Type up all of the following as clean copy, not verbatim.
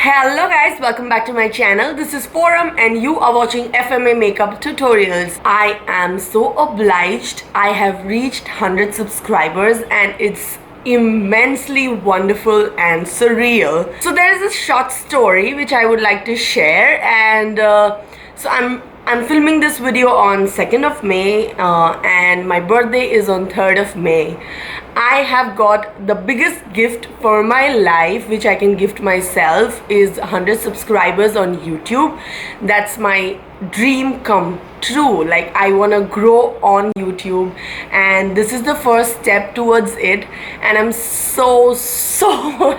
Hello guys, welcome back to my channel. This is Forum and you are watching FMA makeup tutorials. I am so obliged. I have reached 100 subscribers and it's immensely wonderful and surreal. So there is a short story which I would like to share, and so I'm filming this video on 2nd of May and my birthday is on 3rd of May. I have got the biggest gift for my life which I can gift myself is 100 subscribers on YouTube. That's my dream come true. Like, I want to grow on YouTube and this is the first step towards it, and I'm so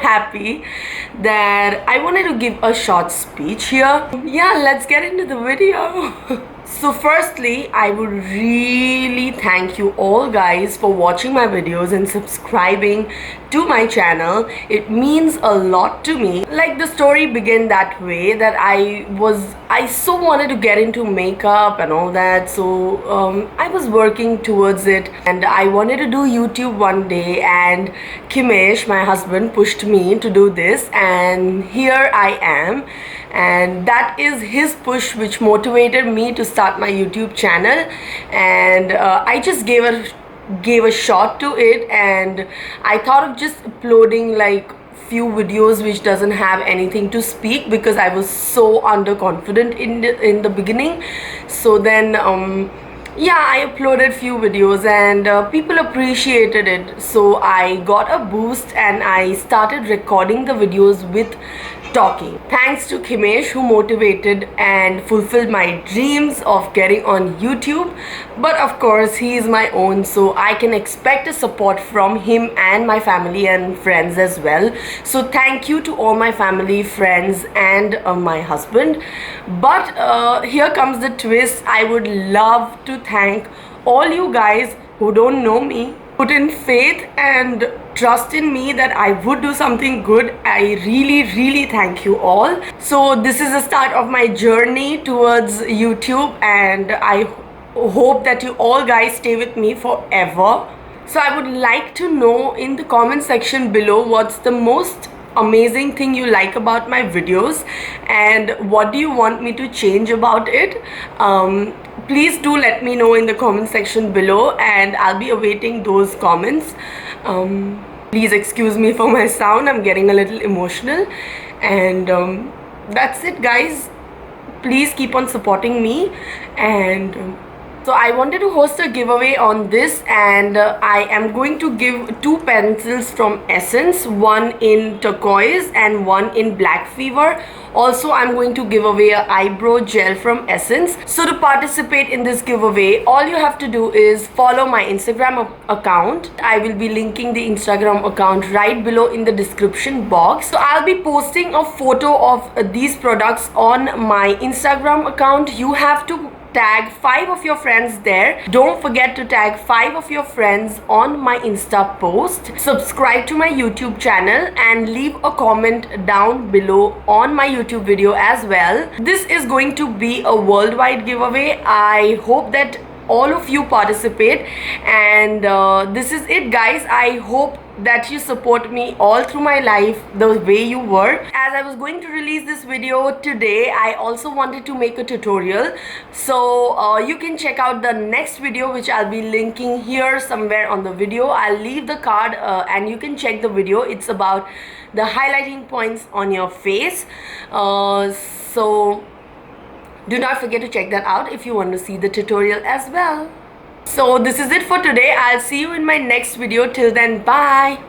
happy that I wanted to give a short speech here. Yeah, let's get into the video. So firstly, I would really thank you all guys for watching my videos and subscribing to my channel. It means a lot to me. Like, the story began that way, that I so wanted to get into makeup and all that, so I was working towards it and I wanted to do YouTube one day, and Kimesh, my husband, pushed me to do this, and here I am. And that is his push which motivated me to start my YouTube channel, and I just gave a shot to it, and I thought of just uploading like few videos which doesn't have anything to speak, because I was so underconfident in the beginning. So then yeah, I uploaded few videos and people appreciated it, so I got a boost and I started recording the videos with talking. Thanks to Kimesh, who motivated and fulfilled my dreams of getting on YouTube. But of course, he is my own, so I can expect a support from him and my family and friends as well. So thank you to all my family, friends and my husband. But here comes the twist. I would love to thank all you guys who don't know me, put in faith and trust in me that I would do something good. I really thank you all. So this is the start of my journey towards YouTube, and I hope that you all guys stay with me forever. So I would like to know in the comment section below what's the most amazing thing you like about my videos and what do you want me to change about it. Please do let me know in the comment section below, and I'll be awaiting those comments. Please excuse me for my sound, I'm getting a little emotional. And that's it guys, please keep on supporting me. And so I wanted to host a giveaway on this, and I am going to give 2 pencils from Essence, one in turquoise and one in black fever. Also, I'm going to give away an eyebrow gel from Essence. So to participate in this giveaway, all you have to do is follow my Instagram account. I will be linking the Instagram account right below in the description box. So I'll be posting a photo of these products on my Instagram account. You have to tag 5 of your friends there. Don't forget to tag 5 of your friends on my Insta post. Subscribe to my YouTube channel and leave a comment down below on my YouTube video as well. This is going to be a worldwide giveaway. I hope that all of you participate, and this is it guys. I hope that you support me all through my life the way you were. As I was going to release this video today, I also wanted to make a tutorial, so you can check out the next video which I'll be linking here somewhere on the video. I'll leave the card and you can check the video. It's about the highlighting points on your face, so do not forget to check that out if you want to see the tutorial as well. So this is it for today. I'll see you in my next video. Till then, bye.